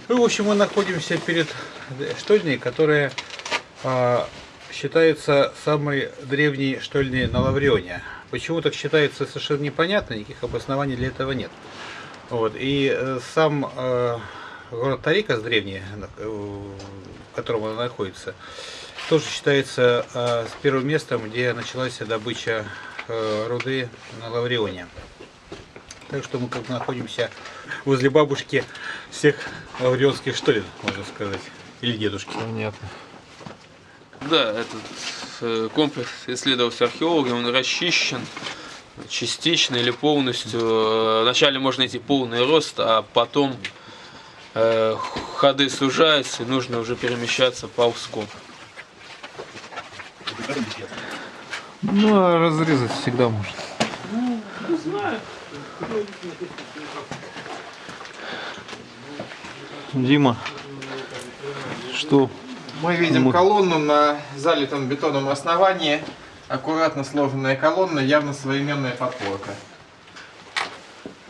Ну, в общем, мы находимся перед штольней, которая считается самой древней штольней на Лаврионе. Почему так считается, совершенно непонятно, никаких обоснований для этого нет. Вот. И сам город Тарикас древний, в котором она находится, тоже считается с первым местом, где началась добыча руды на Лаврионе. Так что мы как бы находимся возле бабушки всех лаврионских штолен, можно сказать, или дедушки. Понятно. Да, этот комплекс исследовался археологами, он расчищен частично или полностью. Вначале можно найти полный рост, а потом ходы сужаются и нужно уже перемещаться ползком. Ну, а разрезать всегда можно. Ну, не знаю. Дима, что? Мы видим колонну на залитом бетоном основании. Аккуратно сложенная колонна, явно современная подпорка.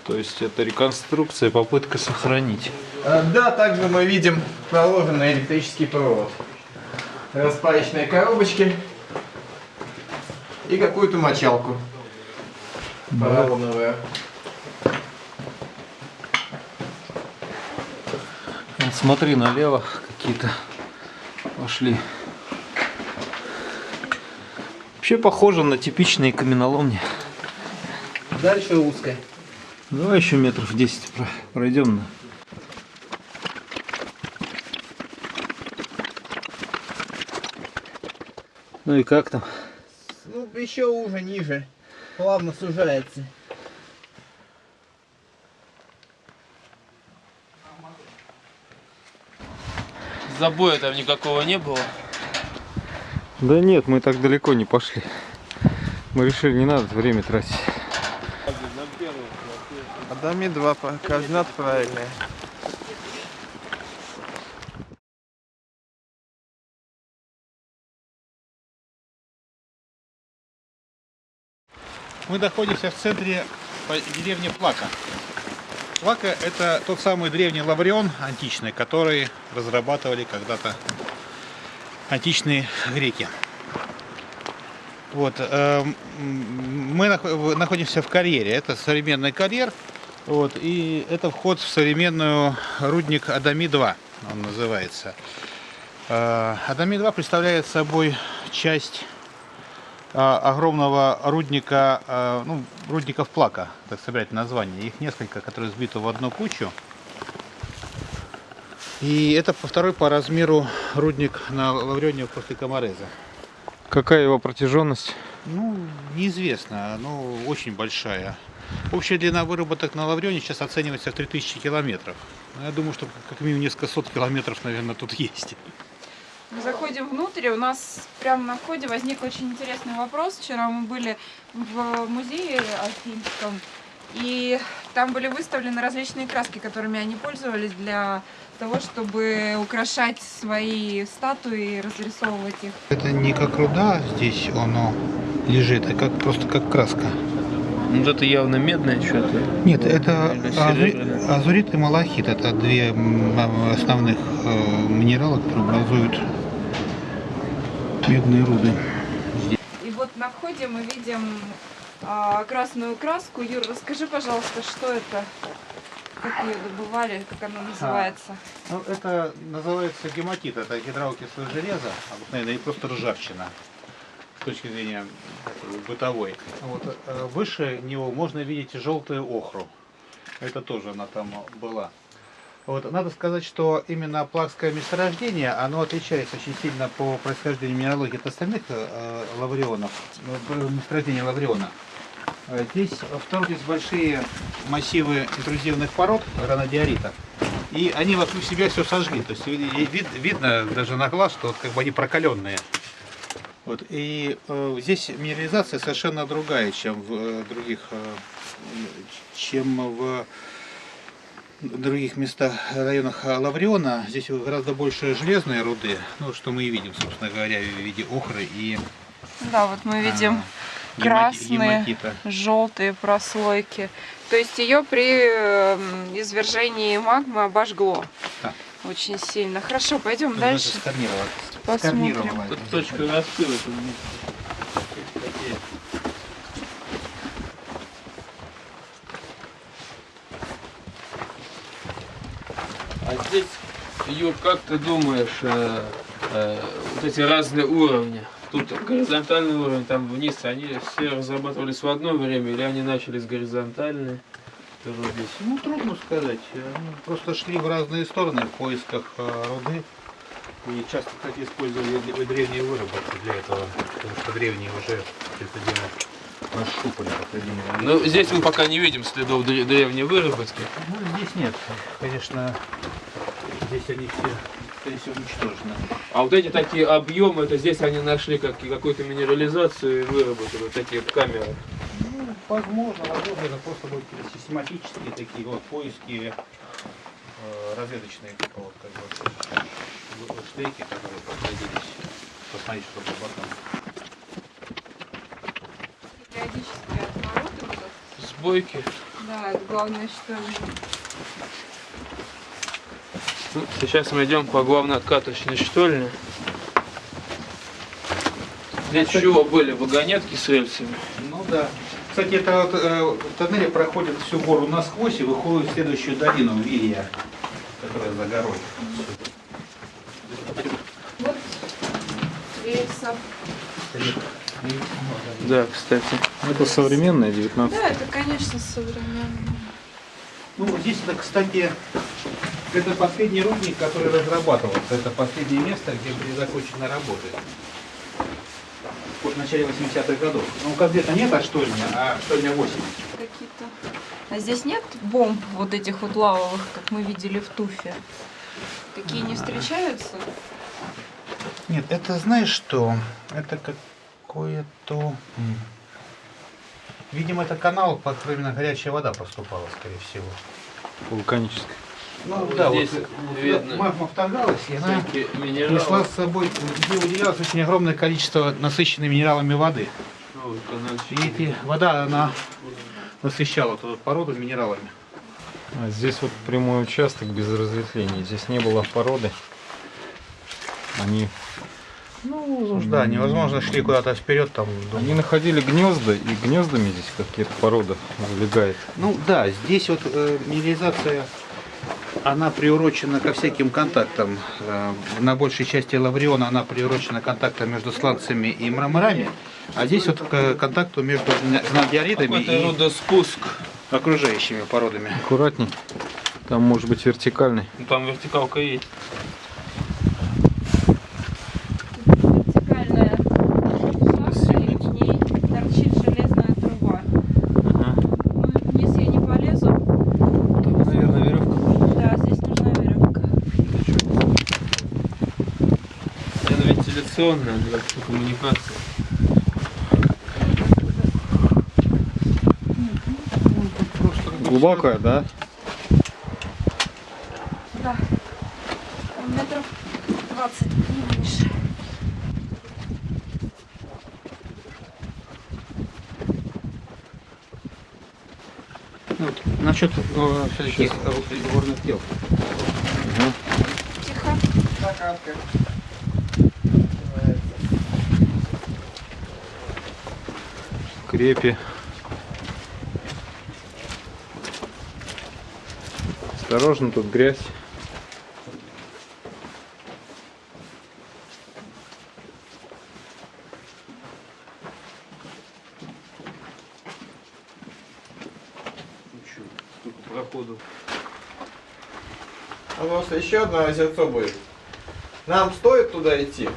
То есть это реконструкция, попытка сохранить. Да, также мы видим проложенный электрический провод. Распаечные коробочки и какую-то мочалку поролоновую. Смотри, налево какие-то пошли. Вообще похоже на типичные каменоломни. Дальше узкая. Давай еще метров 10 пройдем. Ну и как там? Ну, еще уже, ниже. Плавно сужается. Забоя там никакого не было. Да нет, мы так далеко не пошли. Мы решили, не надо время тратить. Адами 2, координаты правильные. Мы находимся в центре деревни Плака. Плака — это тот самый древний Лаврион античный, который разрабатывали когда-то античные греки. Вот, мы находимся в карьере. Это современный карьер. Вот, и это вход в современную рудник Адами-2, он называется. Адами-2 представляет собой часть огромного рудника, ну, рудников Плака, так собирать название. Их несколько, которые сбиты в одну кучу. И это второй по размеру рудник на Лаврионе после Камареза. Какая его протяженность? Ну, неизвестно, но очень большая. Общая длина выработок на Лаврионе сейчас оценивается в 3000 километров. Я думаю, что как минимум несколько сот километров, наверное, тут есть. Мы заходим внутрь, у нас прямо на входе возник очень интересный вопрос. Вчера мы были в музее Афинском, и там были выставлены различные краски, которыми они пользовались для того, чтобы украшать свои статуи и разрисовывать их. Это не как руда здесь оно лежит, а как, просто как краска. Вот это явно медное что-то. Нет, это азурит и малахит. Это две основных минерала, которые образуют медные руды. И вот на входе мы видим красную краску. Юр, расскажи, пожалуйста, что это? Как ее добывали, как она называется? Ну, это называется гематит, это гидроокислое железо, обыкновенно, и просто ржавчина, с точки зрения бытовой. Вот, выше него можно видеть желтую охру, это тоже она там была. Вот, надо сказать, что именно плакское месторождение, оно отличается очень сильно по происхождению минералогии от остальных лаврионов, месторождения Лавриона. Здесь вторглись большие массивы интрузивных пород гранодиорита, и они вокруг себя все сожгли. То есть видно даже на глаз, что вот как бы они прокаленные. Вот, и здесь минерализация совершенно другая, чем в других местах, районах Лавриона. Здесь гораздо больше железной руды, ну, что мы и видим, собственно говоря, в виде охры и... Да, вот мы видим красные, гематита. желтые прослойки. То есть ее при извержении магмы обожгло. Да. Очень сильно. Хорошо, пойдем Это дальше. сканировала. Посмотрим. Сканировала. Тут точка распила. А здесь, Юр, как ты думаешь, вот эти разные уровни? Тут горизонтальный уровень, там вниз, они все разрабатывались в одно время или они начали с горизонтальной? Ну, трудно сказать. Они просто шли в разные стороны в поисках руды. И часто, кстати, использовали древние выработки для этого. Потому что древние уже это дело нащупали. Ну, здесь мы пока не видим следов древней выработки. Ну, здесь нет. Конечно, здесь они все, скорее всего, уничтожены. А вот эти такие объемы, это здесь они нашли какую-то минерализацию и выработали вот такие камеры. Ну, возможно, это просто будут систематические такие вот поиски разведочные, вот, как бы, штеки, которые подходились. Посмотреть, что было потом. Периодические отвороты вот это. Сбойки. Да, это главное, что Ну, сейчас мы идем по главнокаточной штольне. Здесь чего были? Вагонетки с рельсами? Ну да. Кстати, это вот, тоннели проходят всю гору насквозь и выходят в следующую долину Вилья, которая за горой. вот рельсов. Да, кстати. Это современное 19. Да, это, конечно, современно. Ну, вот здесь это, кстати, это последний рудник, который разрабатывался. Это последнее место, где были закончены работы. Вот в начале 80-х годов. Ну, конкретно нет штольни, а штольня 8. Какие-то. А здесь нет бомб вот этих вот лавовых, как мы видели в Туфе? Такие не встречаются? Нет, это знаешь что? Это какое-то... Видимо, это канал, по которому именно горячая вода поступала, скорее всего. Вулканическое. Ну вот да, здесь вот видно магма вторгалась, и она всякие несла минералы. с собой, где выделялось очень огромное количество насыщенной минералами воды. Вот канальчик. И эти, вода, она насыщала эту породу минералами. А здесь вот прямой участок без разветвлений. Здесь не было породы. Они Ну, да, невозможно, шли куда-то вперед, там, Они находили гнезда, и гнездами здесь какие-то породы залегает. Ну да, здесь вот минерализация, она приурочена ко всяким контактам. На большей части Лавриона она приурочена к контактам между сланцами и мраморами, а здесь вот к контакту между гнадиоритами Какой-то и рудоспуск. окружающими породами. Аккуратней. Там может быть вертикальный. Ну, там вертикалка есть. Вертикальная шахта, и в ней торчит железная труба. Ага. Ну, вниз я не полезу. Там, наверное, веревка. Да, здесь нужна веревка. Это вентиляционная для коммуникации. Глубокая, да? Да. Метров 20, не меньше. Ну, вот, насчет всяких горных дел. Тихо. Закатка. Крепи. Осторожно, тут грязь. Сколько проходов. А у нас еще одно озерцо будет. Нам стоит туда идти?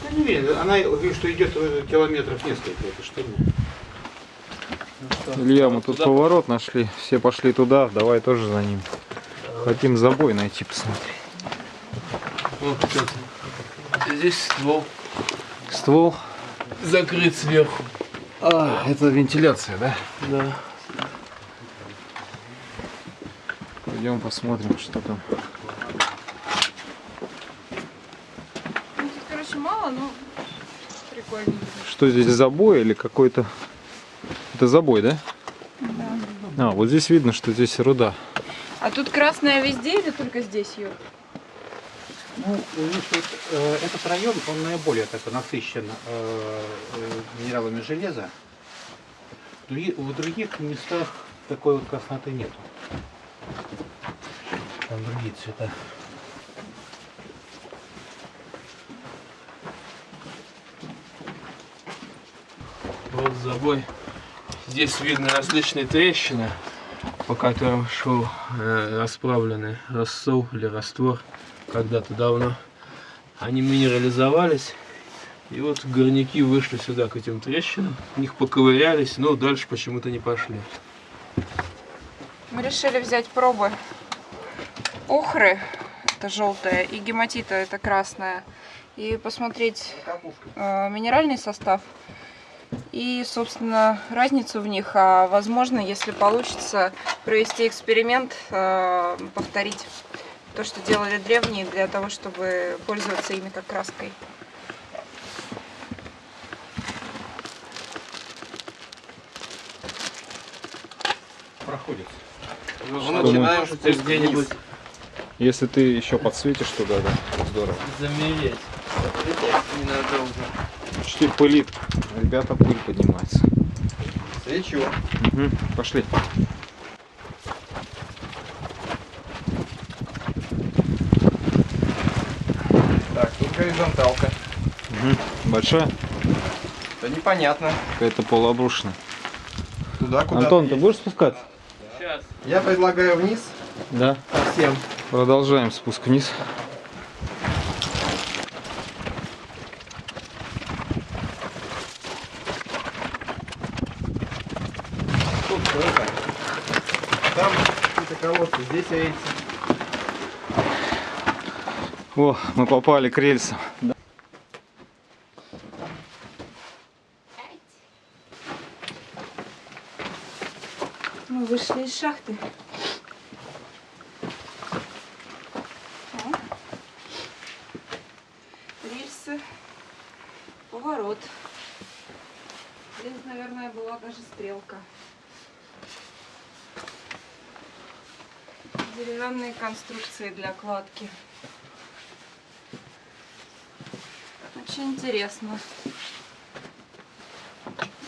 Ну, не видно, она говорит, что идет километров несколько, это что ли? Илья, мы тут поворот нашли. Все пошли туда, давай тоже за ним. Хотим забой найти, посмотреть. Вот, кстати. Здесь ствол Ствол. закрыт сверху. А, это вентиляция, да? Да. Пойдем посмотрим, что там. Ну, тут, короче, мало, но такое видели. Что здесь, забой или какой-то... Это забой, да? Да. А, вот здесь видно, что здесь руда. А тут красная везде или только здесь, Юр? Ну, видишь, вот, этот район, он наиболее такой насыщен минералами железа. В других местах такой вот красноты нету. Там другие цвета. Вот забой. Здесь видно различные трещины, по которым шел расплавленный рассол или раствор когда-то давно. Они минерализовались. И вот горняки вышли сюда, к этим трещинам. В них поковырялись, но дальше почему-то не пошли. Мы решили взять пробы охры, это желтая, и гематита, это красная. И посмотреть минеральный состав и, собственно, разницу в них. А возможно, если получится, провести эксперимент, повторить то, что делали древние, для того, чтобы пользоваться ими как краской. Проходит. Ну, начинаем спуск где-нибудь вниз. Если ты еще подсветишь туда, да, здорово. замереть. Ненадолго. Почти пылит. Ребята, пыль поднимается. Свечу. Угу, пошли. Так, тут горизонталка. Угу. Большая? Да непонятно. Какая-то полуобрушенная. Туда, куда Антон, ты будешь спускаться? Сейчас. Я предлагаю вниз Да. совсем. Продолжаем спуск вниз. Тут это. Там какие-то колодцы, здесь рельсы. О, мы попали к рельсам. Мы вышли из шахты. Рельсы, поворот. Здесь, наверное, была даже стрелка. Деревянные конструкции для кладки. Очень интересно.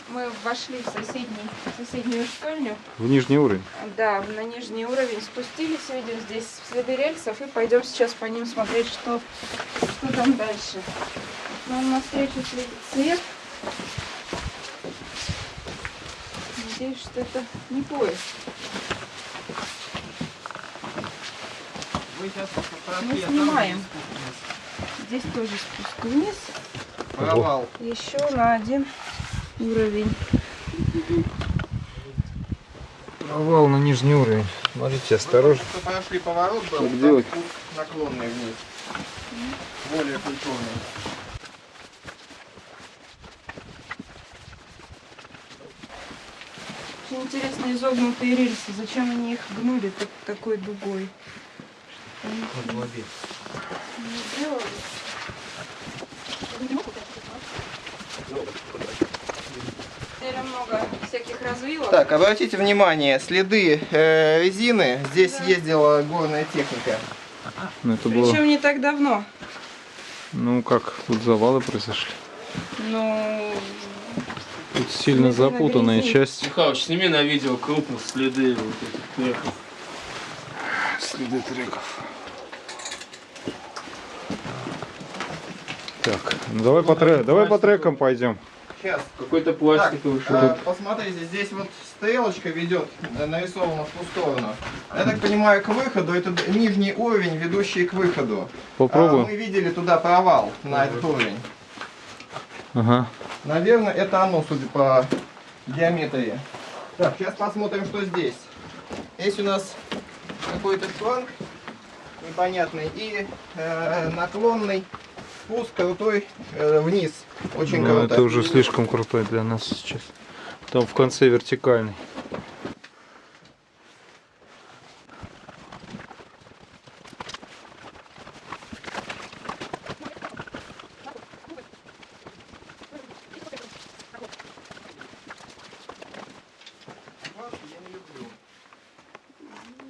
Мы вошли в соседнюю штольню. В нижний уровень. Да, на нижний уровень спустились, видим здесь следы рельсов, и пойдем сейчас по ним смотреть, что там дальше. Нам навстречу светит свет. Надеюсь, что это не поезд. Вы сейчас Мы снимаем. Здесь тоже спуск вниз. Провал. Еще на один уровень. Провал на нижний уровень. Смотрите, осторожно. Мы только прошли поворот, был Как там делать? спуск наклонный вниз. Более культурный. Очень интересно изогнутые рельсы. Зачем они их гнули такой дугой? Молодец. Не делали. Теперь много всяких развилок. Так, обратите внимание, следы резины. Здесь Да. ездила горная техника. Ну, это было... Причем не так давно. Ну, как, тут завалы произошли. Ну, Тут сильно Следы на запутанная грязи. часть. Михалыч, сними на видео крупно следы вот этих треков. Следы треков. Так, ну давай по трекам пойдем. Сейчас. Какой-то Так, пластиковый шнур. посмотрите, здесь вот стрелочка ведет, нарисована в ту сторону. Я так понимаю, к выходу, это нижний уровень, ведущий к выходу. Попробуем. Мы видели туда провал на этот уровень. Ага. Наверное, это оно, судя по геометрии. Так, сейчас посмотрим, что здесь. Здесь у нас какой-то шланг непонятный и наклонный спуск крутой вниз. Очень Ну, круто. это уже слишком крутой для нас сейчас. Там в конце вертикальный.